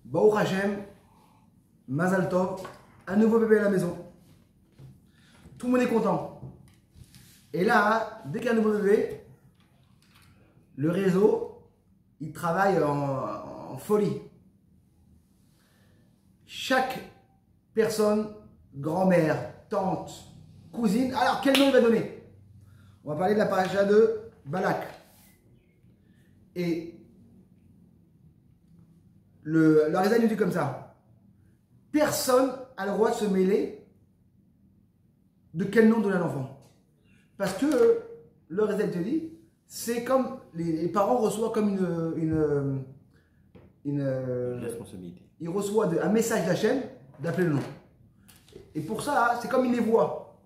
Baruch Hashem, Mazal Tov, un nouveau bébé à la maison. Tout le monde est content. Et là, dès qu'il y a un nouveau bébé, le réseau, il travaille en folie. Chaque personne, grand-mère, tante, cousine, alors quel nom il va donner? On va parler de la paracha de Balak. Et le Rézal nous dit comme ça: personne n'a le droit de se mêler de quel nom donner à l'enfant. Parce que le Rézal te dit, c'est comme les parents reçoivent comme une responsabilité. Ils reçoivent un message d'Hachem d'appeler le nom. Et pour ça, c'est comme une voix.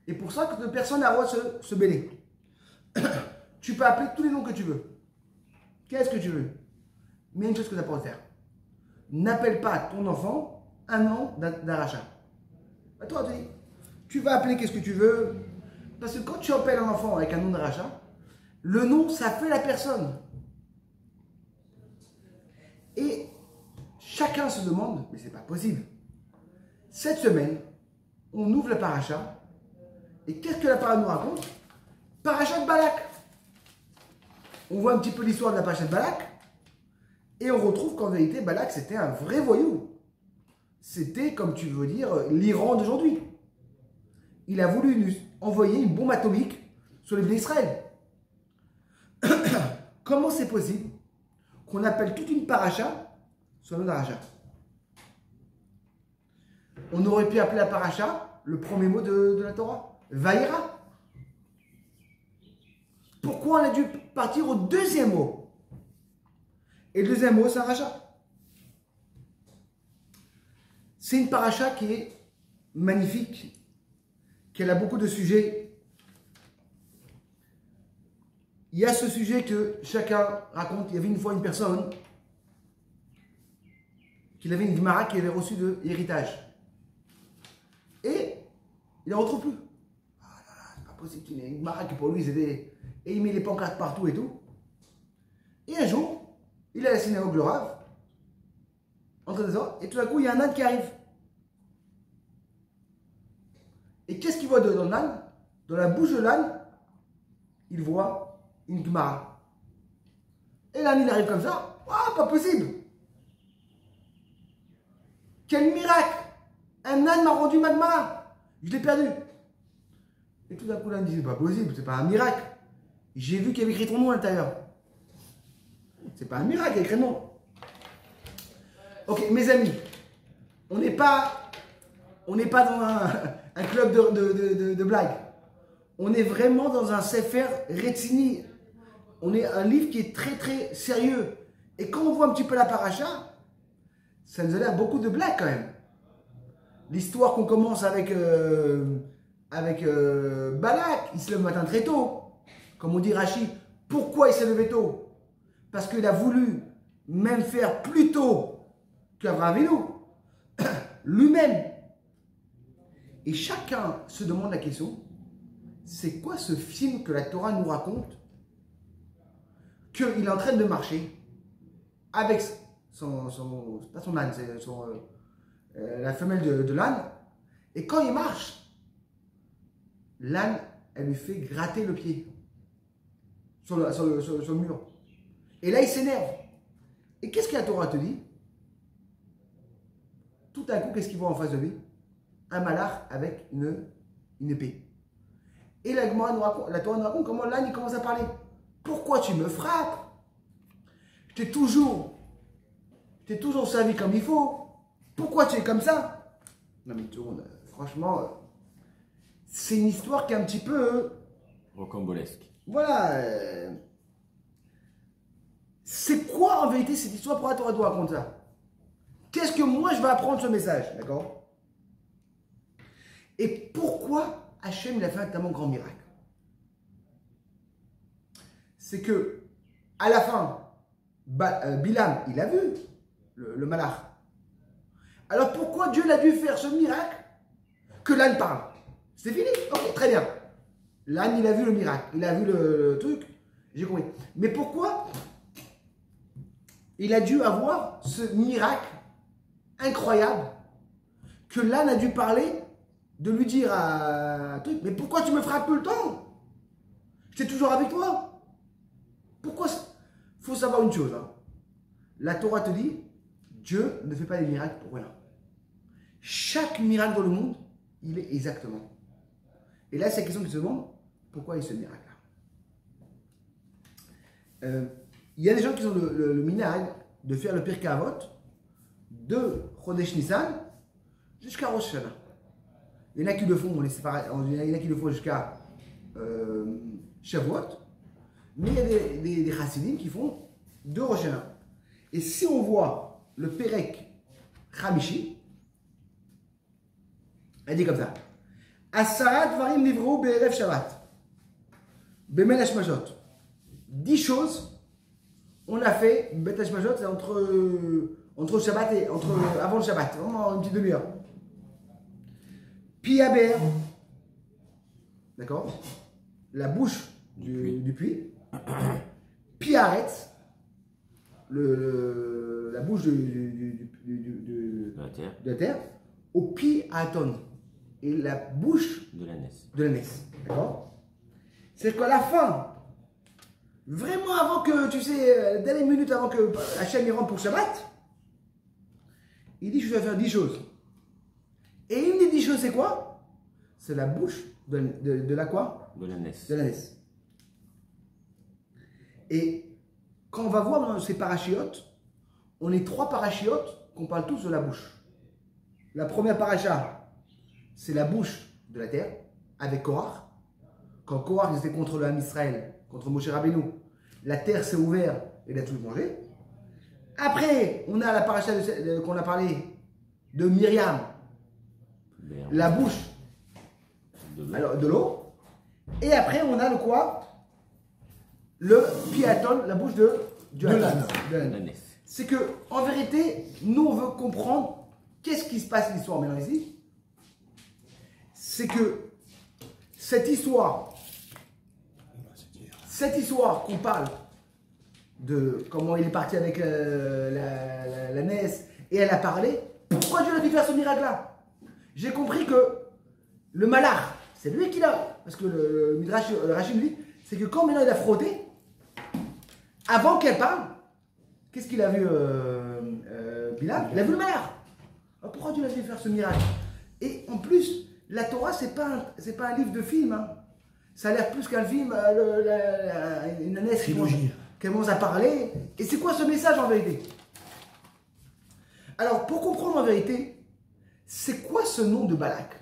Et pour ça que personne n'a le droit de se mêler. Tu peux appeler tous les noms que tu veux. Qu'est-ce que tu veux? Mais il y a une chose que tu n'as pas à faire. N'appelle pas ton enfant un nom d'Aracha. Toi, tu vas appeler qu'est-ce que tu veux. Parce que quand tu appelles un enfant avec un nom d'Aracha, le nom, ça fait la personne. Et chacun se demande, mais c'est pas possible. Cette semaine, on ouvre la paracha. Et qu'est-ce que la paracha nous raconte? Paracha de Balak. On voit un petit peu l'histoire de la paracha de Balak. Et on retrouve qu'en vérité, Balak, c'était un vrai voyou. C'était, comme tu veux dire, l'Iran d'aujourd'hui. Il a voulu envoyer une bombe atomique sur les Bnei Israël. Comment c'est possible qu'on appelle toute une paracha sur le nom d'Aracha? On aurait pu appeler la paracha le premier mot de la Torah, Vaïra. Pourquoi on a dû partir au deuxième mot? Et le deuxième mot, c'est Aracha. C'est une paracha qui est magnifique, qu'elle a beaucoup de sujets. Il y a ce sujet que chacun raconte. Il y avait une fois une personne qui avait une Gemara qui avait reçu de l'héritage. Et il ne la retrouve plus. Ah là là, c'est pas possible qu'il ait une Gemara qui pour lui c'était. Et il met les pancartes partout et tout. Et un jour, il est à la synagogue le Rav, en train de ça, et tout à coup il y a un âne qui arrive. Et qu'est-ce qu'il voit dans l'âne? Dans la bouche de l'âne, il voit une Gemara. Et l'âne il arrive comme ça. Ah, pas possible! Quel miracle! Un âne m'a rendu ma Gemara. Je l'ai perdu. Et tout à coup l'âne dit, c'est pas possible, c'est pas un miracle. J'ai vu qu'il y avait écrit ton nom à l'intérieur. C'est pas un miracle, il y a écrit non. Ok, mes amis, on n'est pas dans un club de blagues. On est vraiment dans un Sefer Retzini. On est un livre qui est très très sérieux. Et quand on voit un petit peu la paracha, ça nous a l'air beaucoup de blagues quand même. L'histoire qu'on commence avec Balak, il se lève le matin très tôt. Comme on dit Rashi, pourquoi il s'est levé tôt? Parce qu'il a voulu même faire plus tôt qu'Abraham Avinu, lui-même. Et chacun se demande la question, c'est quoi ce film que la Torah nous raconte? Qu'il est en train de marcher avec pas son âne, c'est la femelle de l'âne. Et quand il marche, l'âne, elle lui fait gratter le pied sur le mur. Et là, il s'énerve. Et qu'est-ce que la Torah te dit? Tout à coup, qu'est-ce qu'il voit en face de lui? Un malach avec une épée. Et la Torah nous raconte comment l'âne il commence à parler. Pourquoi tu me frappes? Je t'ai toujours servi comme il faut. Pourquoi tu es comme ça? Non mais tout le monde, franchement, c'est une histoire qui est un petit peu... rocambolesque. Voilà. C'est quoi en vérité cette histoire? Pourquoi la Torah doit raconter ça? Qu'est-ce que moi je vais apprendre ce message? D'accord? Et pourquoi Hachem il a fait un tellement grand miracle? C'est que à la fin, Bilam il a vu le malach. Alors pourquoi Dieu a dû faire ce miracle que l'âne parle? C'est fini? Ok, très bien. L'âne il a vu le miracle, il a vu le truc, j'ai compris. Mais pourquoi il a dû avoir ce miracle incroyable que l'âne a dû parler, de lui dire à un truc, mais pourquoi tu me frappes tout le temps? J'étais toujours avec toi. Pourquoi? Il faut savoir une chose. Hein. La Torah te dit, Dieu ne fait pas des miracles pour rien. Chaque miracle dans le monde, il est exactement. Et là, c'est la question qui se demande, pourquoi il y a ce miracle-là? Il y a des gens qui ont le minhag de faire le Pirkei Avot de Chodesh Nissan jusqu'à Rosh Hashanah. Il y en a qui le font, il y en a qui le font jusqu'à Shavuot, mais il y a des chassidim qui font de Rosh Hashanah. Et si on voit le Perek Chamishi, elle dit comme ça: Asarat Varim Nivru Be'erev Shabbat, Be'men Hashmashot. 10 choses, on a fait, Bet Hashmashot, c'est entre Shabbat et avant le Shabbat, vraiment une petite demi-heure. Piaber, d'accord, la bouche du puits. Piaretz, la bouche de la terre. Au pi aton, et la bouche de l'ânesse. D'accord. C'est qu'à la fin, vraiment avant que, tu sais, dernière minute avant que Hachem y rentre pour Shabbat, il dit: je vais faire 10 choses. Et une des 10 choses, c'est quoi? C'est la bouche de la quoi? De l'ânesse. De l'ânesse. Et quand on va voir dans ces parachiotes, on est 3 parachiotes qu'on parle tous de la bouche. La première paracha, c'est la bouche de la terre, avec Korach. Quand Korach était contre le Ham Israël, contre Moshe Rabbeinu, la terre s'est ouverte et il a tout mangé. Après, on a la paracha qu'on a parlé de Myriam, la bouche de l'eau. Et après, on a le quoi? Le piaton, la bouche de l'âne. C'est que, en vérité, nous, on veut comprendre qu'est-ce qui se passe l'histoire maintenant ici. C'est que cette histoire qu'on parle de comment il est parti avec la NES et elle a parlé, pourquoi Dieu a dû faire ce miracle-là? J'ai compris que le malach, c'est lui qui l'a. Parce que le Midrash, le Rachid dit, c'est que quand maintenant il a frotté, avant qu'elle parle, qu'est-ce qu'il a vu Bilal? Il a vu le malach. Alors pourquoi Dieu a dû faire ce miracle? Et en plus, la Torah, c'est pas un livre de film. Hein. Ça a l'air plus qu'un film, une ânesse qui commence à parler. Et c'est quoi ce message en vérité? Alors, pour comprendre en vérité, c'est quoi ce nom de Balak?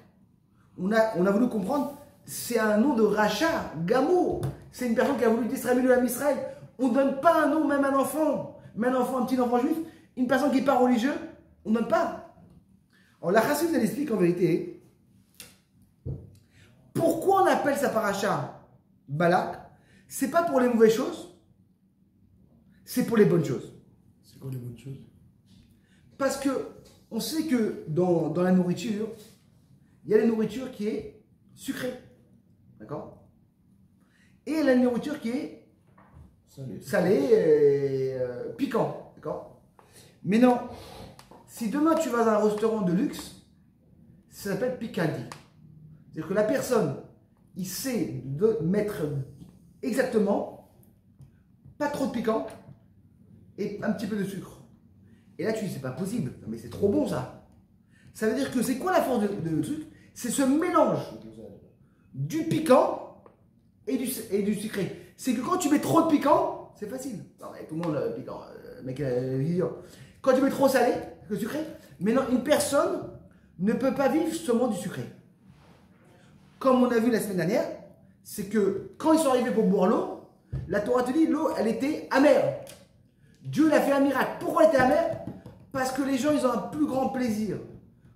On a voulu comprendre, c'est un nom de rachat, Gamo. C'est une personne qui a voulu distraire le Ham Israël. On ne donne pas un nom, même à un enfant, un petit enfant juif, une personne qui n'est pas religieux, on ne donne pas. Alors, la Chassidut, elle explique en vérité pourquoi on appelle sa paracha Balak. C'est pas pour les mauvaises choses, c'est pour les bonnes choses. C'est quoi les bonnes choses? Parce que on sait que dans la nourriture, il y a la nourriture qui est sucrée, d'accord? Et il y a la nourriture qui est salée et piquant, d'accord? Mais non, si demain tu vas dans un restaurant de luxe, ça s'appelle piquanti. C'est-à-dire que la personne, il sait de mettre exactement pas trop de piquant et un petit peu de sucre. Et là tu dis, c'est pas possible, mais c'est trop bon ça. Ça veut dire que c'est quoi la force de truc? C'est ce mélange du piquant et du sucré. C'est que quand tu mets trop de piquant, c'est facile. Non, mais tout le monde piquant, mec, quand tu mets trop salé, que sucré, mais non, une personne ne peut pas vivre seulement du sucré. Comme on a vu la semaine dernière, c'est que quand ils sont arrivés pour boire l'eau, la Torah te dit l'eau, elle était amère. Dieu l'a fait un miracle. Pourquoi elle était amère? Parce que les gens, ils ont un plus grand plaisir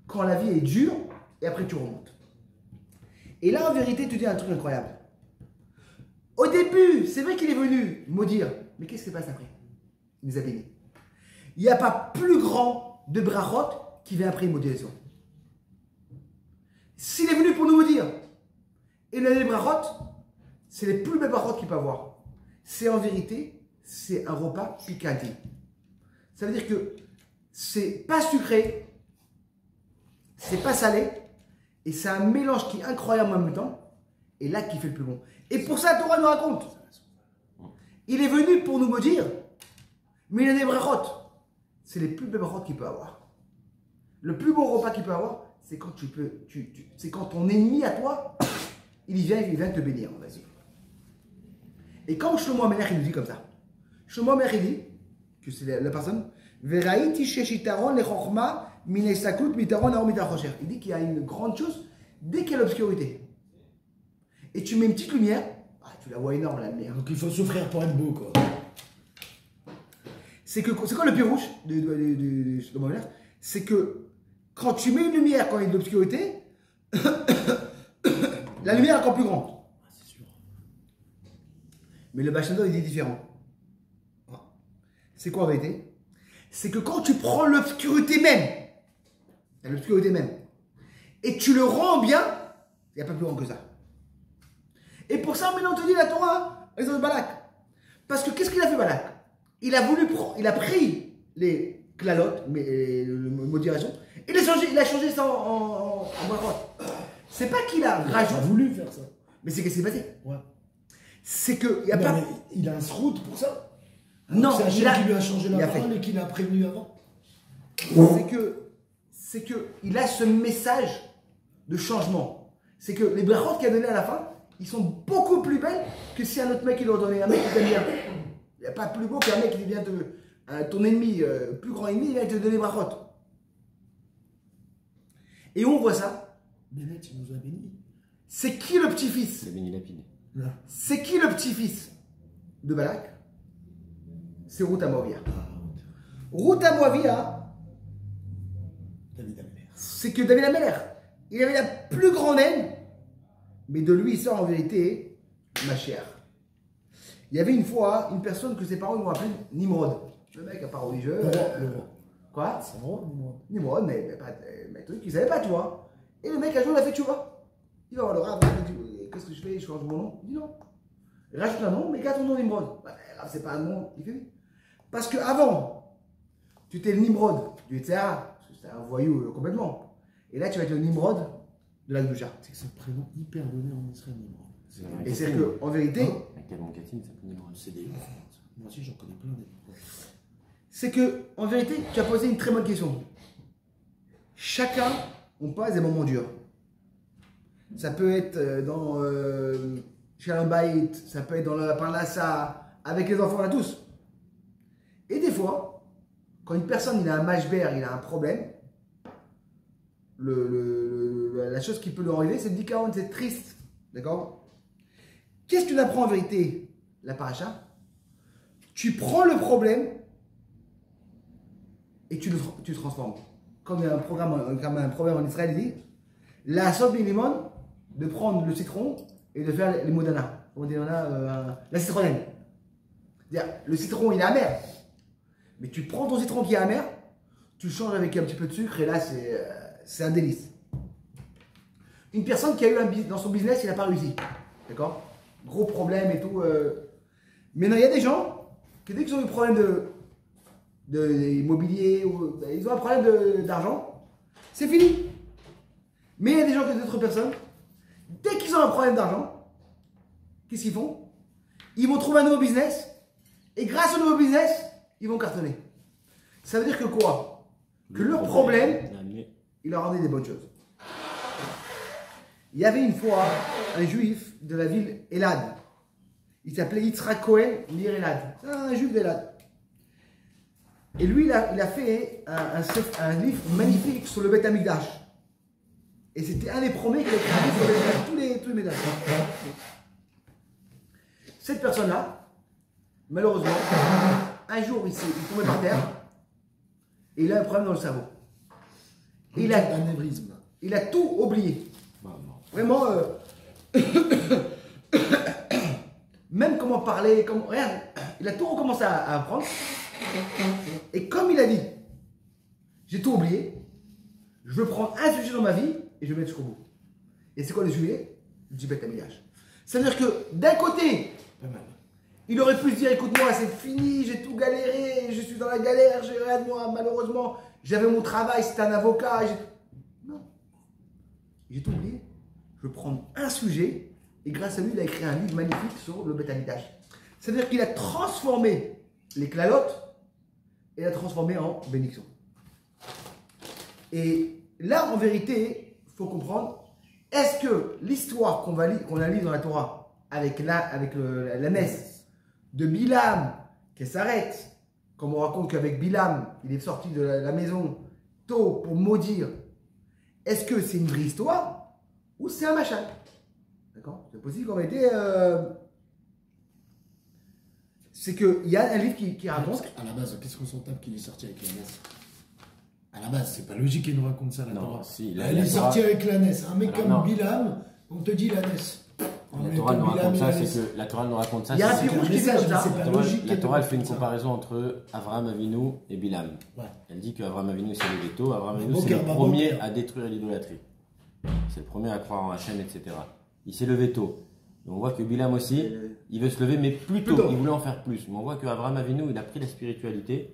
quand la vie est dure et après tu remontes. Et là, en vérité, tu dis un truc incroyable. Au début, c'est vrai qu'il est venu maudire, mais qu'est-ce qui se passe après? Il nous a bénis. Il n'y a pas plus grand de brachot qui vient après une maudissation. S'il est venu pour nous maudire, et les brachot, c'est les plus belles brachot qu'il peut avoir. C'est en vérité, c'est un repas piquanti. Ça veut dire que c'est pas sucré, c'est pas salé, et c'est un mélange qui est incroyable en même temps, et là qui fait le plus bon. Et pour ça, la Torah nous raconte. Il est venu pour nous maudire, mais il a des brachot. C'est les plus belles brachot qu'il peut avoir. Le plus beau repas qu'il peut avoir, c'est quand c'est quand ton ennemi à toi, il vient te bénir, on va dire. Et quand Shlomo Amelech, il nous dit comme ça, Shlomo Amelech, il dit, que c'est la personne, Veraïti sheshitaron lechokma minesakut mitaron aor mitachosher. Il dit qu'il y a une grande chose dès qu'il y a l'obscurité. Et tu mets une petite lumière, tu la vois énorme la lumière. Donc il faut souffrir pour être beau, quoi. C'est quoi le plus rouge de Shlomo Amelech? C'est que quand tu mets une lumière quand il y a de l'obscurité, la lumière est encore plus grande. C'est sûr. Mais le Baal Shem Tov, il est différent. C'est quoi en vérité? C'est que quand tu prends l'obscurité même, et tu le rends bien, il n'y a pas plus grand que ça. Et pour ça, maintenant, on te dit la Torah, les autres Balak. Parce que qu'est-ce qu'il a fait Balak? Il a pris les clalotes, le mot de direction, il a changé ça en brachot. C'est pas qu'il a Il a rajouté, voulu faire ça. mais c'est qu'est-ce qui s'est passé? Ouais. C'est qu'il n'y a Non, pas. mais il a un sroute pour ça. Non, c'est il Hachem qui lui a changé il la a fait. parole et qui l'a prévenu avant. C'est que il a ce message de changement. C'est que les brachot qu'il a donné à la fin, ils sont beaucoup plus belles que si un autre mec il leur donnait. Un mec qui t'aime bien. Il n'y a pas plus beau qu'un mec qui vient ton ennemi, plus grand ennemi, il vient te donner brachot. Et on voit ça. Bennett, il nous a bénis. C'est qui le petit-fils? C'est béni lapide. Là. C'est qui le petit-fils de Balak? C'est Ruth Amoavia. Ruth Amoavia, David Ameller. c'est que David Ameller, il avait la plus grande haine, mais de lui il sort en vérité ma chère. Il y avait une fois une personne que ses parents l'ont appelé Nimrod. Le mec à part religieux. Le roi. Quoi? C'est vrai, moi. Nimrod, mais truc qu'il savait pas, tu vois. Et le mec un jour il a fait tu vois. Il va voir le rave, il dit qu'est-ce que je fais? Je change mon nom. Il dit non. Il rajoute un nom, mais garde ton nom Nimrod. Bah, c'est pas un nom. Il fait oui. Parce qu'avant, tu étais le Nimrod du Yetzirah, parce que c'était un voyou complètement. Et là, tu vas être le Nimrod de la Gdusha. C'est que c'est un prénom hyper donné en Israël, Nimrod. Et c'est qu'en vérité, Avec quel Catine, ça peut Nimrod. C'est des ouf. Moi aussi, j'en connais plein des. c'est que en vérité, tu as posé une très bonne question. Chacun, on passe des moments durs. Ça peut être dans Shalom Bayit, ça peut être dans la Parnassa, avec les enfants, on a tous. Et des fois, quand une personne il a un mashber, il a un problème, la chose qui peut lui arriver, c'est le dikaron, c'est triste. D'accord? Qu'est-ce que tu apprends en vérité, la paracha? Tu prends le problème et tu le transformes. Comme il y a un problème en Israël, il dit la sauce minimum de prendre le citron et de faire les modana. On dit la citronnelle. C'est-à-dire, le citron il est amer. Mais tu prends ton citron qui est amer, tu le changes avec un petit peu de sucre et là c'est un délice. Une personne qui a eu dans son business, il n'a pas réussi. D'accord? Gros problème et tout. Mais non, il y a des gens qui dès qu'ils ont eu problème d'immobilier, ils ont un problème d'argent, c'est fini. Mais il y a des gens, d'autres personnes, dès qu'ils ont un problème d'argent, qu'est-ce qu'ils font? Ils vont trouver un nouveau business et grâce au nouveau business, ils vont cartonner. Ça veut dire que quoi? Que leur problème, il leur a ramené des bonnes choses. Il y avait une fois un juif de la ville Elad. Il s'appelait Yitzhak Cohen Nir Elad. C'est un juif d'Elad. Et lui, il a fait un livre magnifique sur le Beth Amikdash. Et c'était un des premiers qui a écrit sur tous les médailles. Cette personne-là, malheureusement, un jour, il tombait par terre et il a un problème dans le cerveau. Et il a tout oublié. Vraiment, même comment parler, rien. Il a tout recommencé à apprendre. Et comme il a dit, j'ai tout oublié, je veux prendre un sujet dans ma vie et je vais mettre jusqu'au bout. Et c'est quoi le sujet? Du Beth Amikdash. Ça veut dire que d'un côté, Il aurait pu se dire, écoute-moi, c'est fini, j'ai tout galéré, je suis dans la galère, j'ai rien de moi, malheureusement, j'avais mon travail, c'était un avocat. Non. J'ai tout oublié. Je vais prendre un sujet, et grâce à lui, il a écrit un livre magnifique sur le Beth Amikdash. C'est-à-dire qu'il a transformé les clalotes et l'a transformé en bénédiction. Et là, en vérité, il faut comprendre, est-ce que l'histoire qu'on a lue dans la Torah avec la messe de Bilam qui s'arrête, comme on raconte qu'avec Bilam, il est sorti de la maison tôt pour maudire, est-ce que c'est une vraie histoire ou c'est un machin? D'accord? C'est possible qu'en vérité, c'est qu'il y a un livre qui raconte. À la base, qu'est-ce qu'on s'en tape qu'il est sorti avec la NES? À la base, c'est pas logique qu'il nous raconte ça, la Torah. Si, Elle est sortie avec la NES. Un mec comme Bilam, on te dit la NES. La Torah nous raconte ça, c'est que la Torah nous raconte ça. Il y a un pirouge qui fait comme ça. La Torah, elle fait une comparaison entre Avraham Avinu et Bilam. Ouais. Elle dit qu'Avraham Avinu, c'est le veto. Avraham Avinu, c'est le premier à détruire l'idolâtrie. C'est le premier à croire en Hachem, etc. Il s'est levé tôt. Et on voit que Bilam aussi, il veut se lever, mais plus tôt. Il voulait en faire plus. Mais on voit qu'Avraham Avinu, il a pris la spiritualité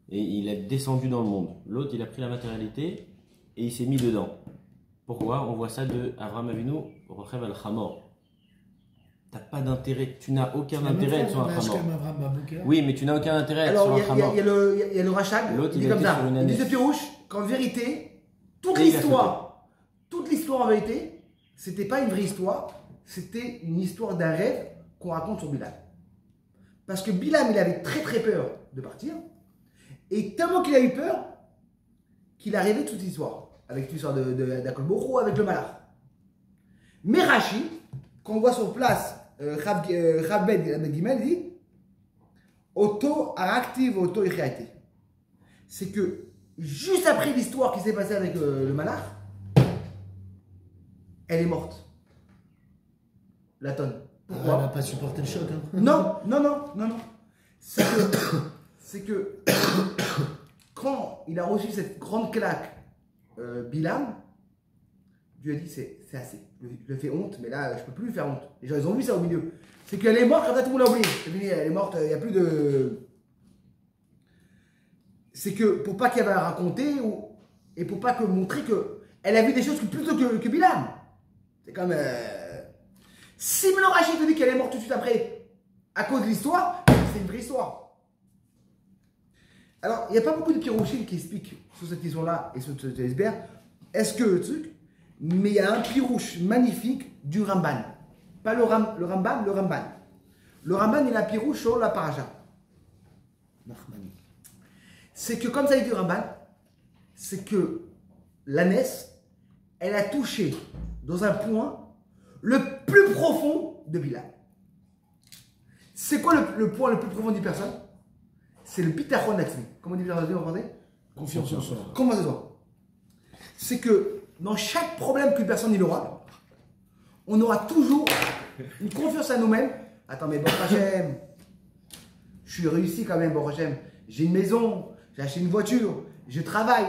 et il est descendu dans le monde. L'autre, il a pris la matérialité et il s'est mis dedans. Pourquoi? On voit ça de Avraham Avinu, Rochev al-Chamor. T'as pas d'intérêt, tu n'as aucun intérêt sur un Chamor. Oui, mais tu n'as aucun intérêt à être sur un Chamor. Il y a le Rachag, l'autre, il dit comme ça. Il dit ce pirouche qu'en vérité, toute l'histoire en vérité, c'était pas une vraie histoire, c'était une histoire d'un rêve qu'on raconte sur Bilam. Parce que Bilam, il avait très très peur de partir, et tellement qu'il a eu peur, qu'il a rêvé toute l'histoire, avec l'histoire d'Akol Boro, avec le Malach. Mais Rashi, qu'on voit sur place, Rabbed Gimel dit Auto active, auto irréalité. C'est que juste après l'histoire qui s'est passée avec le Malach, elle est morte. La tonne. Pourquoi? Elle n'a pas supporté le choc. Hein. Non. C'est que quand il a reçu cette grande claque, Bilam, Dieu a dit c'est assez. Je lui ai fait honte, mais là je peux plus lui faire honte. Les gens ils ont vu ça au milieu. C'est qu'elle est morte, quand tout le monde l'a oublié. C'est fini, elle est morte, il n'y a plus de. C'est que pour pas qu'elle va raconter et pour pas que montrer qu'elle a vu des choses plutôt que Bilam. C'est comme. Si maintenant Rachid te dit qu'elle est morte tout de suite après à cause de l'histoire, c'est une vraie histoire. Alors, il n'y a pas beaucoup de pirouchines qui expliquent sur cette histoire-là et sur cet iceberg. Est-ce que le truc. Mais il y a un pirouche magnifique du Ramban. Pas le Ramban, le Ramban. Le Ramban, il a un pirouche sur la paracha. C'est que, comme ça dit le Ramban, c'est que l'ânesse, elle a touché dans un point le plus profond de Bilam. C'est quoi le point le plus profond d'une personne? C'est le bitachon atzmi. Comment on dit en français? Confiance en soi. Confiance en soi. C'est que dans chaque problème qu'une personne il aura, on aura toujours une confiance à nous-mêmes. Attends, mais bon Hachem, je suis réussi quand même, bon Hachem. J'ai une maison, j'ai acheté une voiture, je travaille.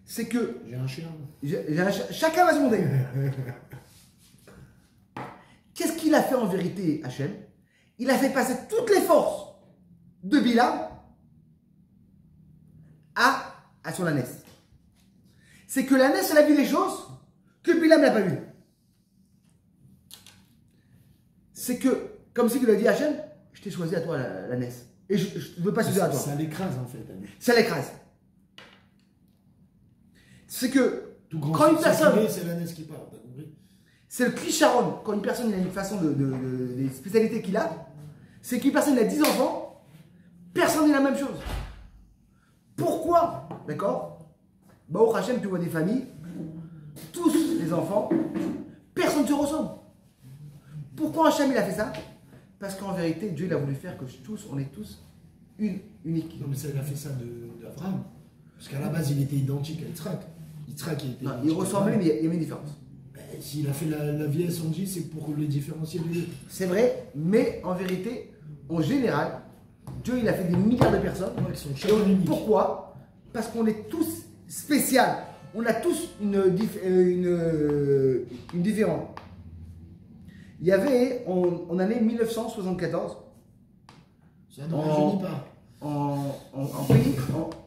C'est que. J'ai un chien. Chacun va se monter. Qu'est-ce qu'il a fait en vérité, Hachem? Il a fait passer toutes les forces de Bilam à son ânesse. C'est que l'ânesse, elle a vu des choses que Bilam n'a pas vues. C'est que, comme si il a dit Hachem, je t'ai choisi à toi l'ânesse. Et je ne veux pas choisir à toi. Ça l'écrase en fait. Ça l'écrase. C'est que tout grand quand une personne. C'est l'ânesse qui parle, t'as compris? C'est le clicharon. Quand une personne il a une façon des spécialités qu'il a, c'est qu'une personne a 10 enfants, personne n'a la même chose. Pourquoi? D'accord? Bah, au Hachem, tu vois des familles, tous les enfants, personne ne se ressemble. Pourquoi Hachem il a fait ça? Parce qu'en vérité, Dieu il a voulu faire que on est tous uniques. Non, mais ça, il a fait ça d'Abraham. Parce qu'à la base, il était identique à Yitzhak. Yitzhak, il était. Non, il ressemblait, mais il y avait une différence. Ben, s'il a fait la vieille Sanji, c'est pour les différencier de lui. C'est vrai, mais en vérité, en général, Dieu il a fait des milliards de personnes. Ouais, qui sont chacun uniques. Pourquoi? Parce qu'on est tous spéciaux. On a tous une différence. Il y avait, en année 1974, Ça ne rajeunit pas.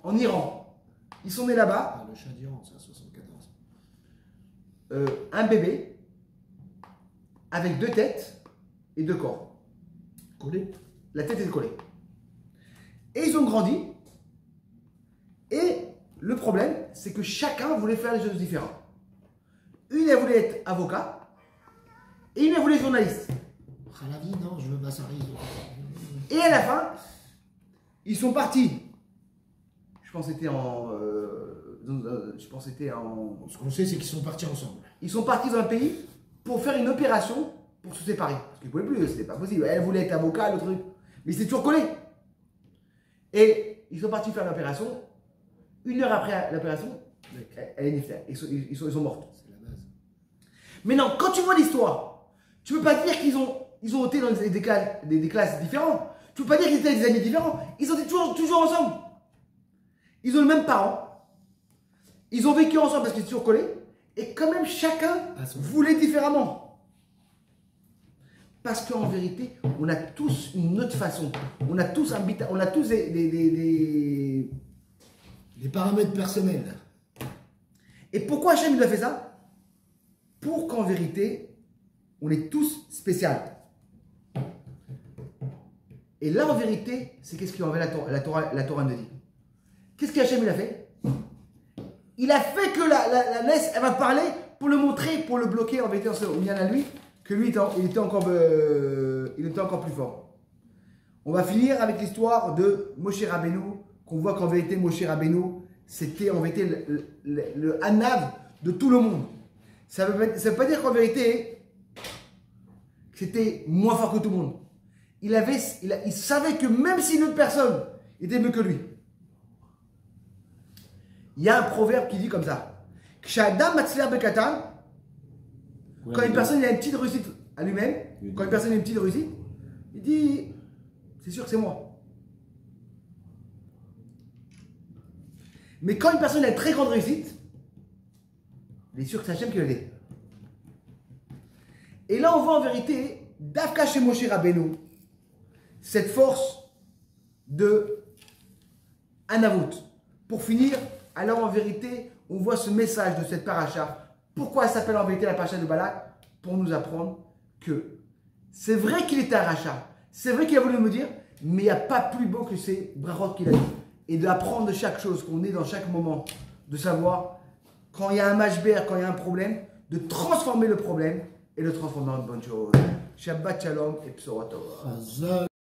En Iran. Ils sont nés là-bas. Ah, le chat d'Iran, c'est à 74. Un bébé avec 2 têtes et 2 corps. Collé. La tête est collée. Et ils ont grandi. Et le problème, c'est que chacun voulait faire des choses différentes. Une, elle voulait être avocat. Et une, elle voulait être journaliste. Khalavi, non, je veux Bassari. Et à la fin, ils sont partis. Je pense que c'était en... Ce qu'on sait, c'est qu'ils sont partis ensemble. Ils sont partis dans un pays pour faire une opération pour se séparer. Parce qu'ils ne pouvaient plus, c'était pas possible. Elle voulait être avocat, le truc. Mais c'était toujours collé. Et ils sont partis faire l'opération. 1 heure après l'opération, elle est niftaire. Ils sont morts. C'est la base. Maintenant, quand tu vois l'histoire, tu ne peux pas dire qu'ils ont été dans des classes différentes. Tu ne peux pas dire qu'ils étaient des amis différents. Ils ont été toujours ensemble. Ils ont le même parent. Ils ont vécu ensemble parce qu'ils étaient toujours collés. Et quand même, chacun voulait différemment. Parce qu'en vérité, on a tous une autre façon. On a tous des paramètres personnels. Et pourquoi Hachem nous a fait ça? Pour qu'en vérité, on est tous spéciaux. Et là, en vérité, c'est qu'est-ce qu'il a enlevé la Torah nous dit. Qu'est-ce qu'Hachem il a fait? Il a fait que la naisse, elle va parler pour le montrer, pour le bloquer en vérité, on vient à lui, que lui, il était encore plus fort. On va finir avec l'histoire de Moshe Rabbeinu, qu'on voit qu'en vérité, Moshe Rabbeinu, c'était en vérité le Hanav de tout le monde. Ça veut pas dire qu'en vérité, c'était moins fort que tout le monde. Il savait que même si une autre personne était mieux que lui. Il y a un proverbe qui dit comme ça. Quand une personne a une petite réussite à lui-même, quand une personne a une petite réussite, il dit, c'est sûr que c'est moi. Mais quand une personne a une très grande réussite, il est sûr que c'est Hachem qui l'a aidé. Et là, on voit en vérité, d'Afka chez Moshe Rabbeinu, cette force de Anavut. Pour finir, alors en vérité, on voit ce message de cette paracha. Pourquoi elle s'appelle en vérité la paracha de Balak? Pour nous apprendre que c'est vrai qu'il était un rachat. C'est vrai qu'il a voulu me dire, mais il n'y a pas plus beau que ces brachot qu'il a dit. Et d'apprendre de chaque chose qu'on est dans chaque moment. De savoir, quand il y a un mashber, quand il y a un problème, de transformer le problème et le transformer en une bonne chose. Shabbat shalom et psorot tov.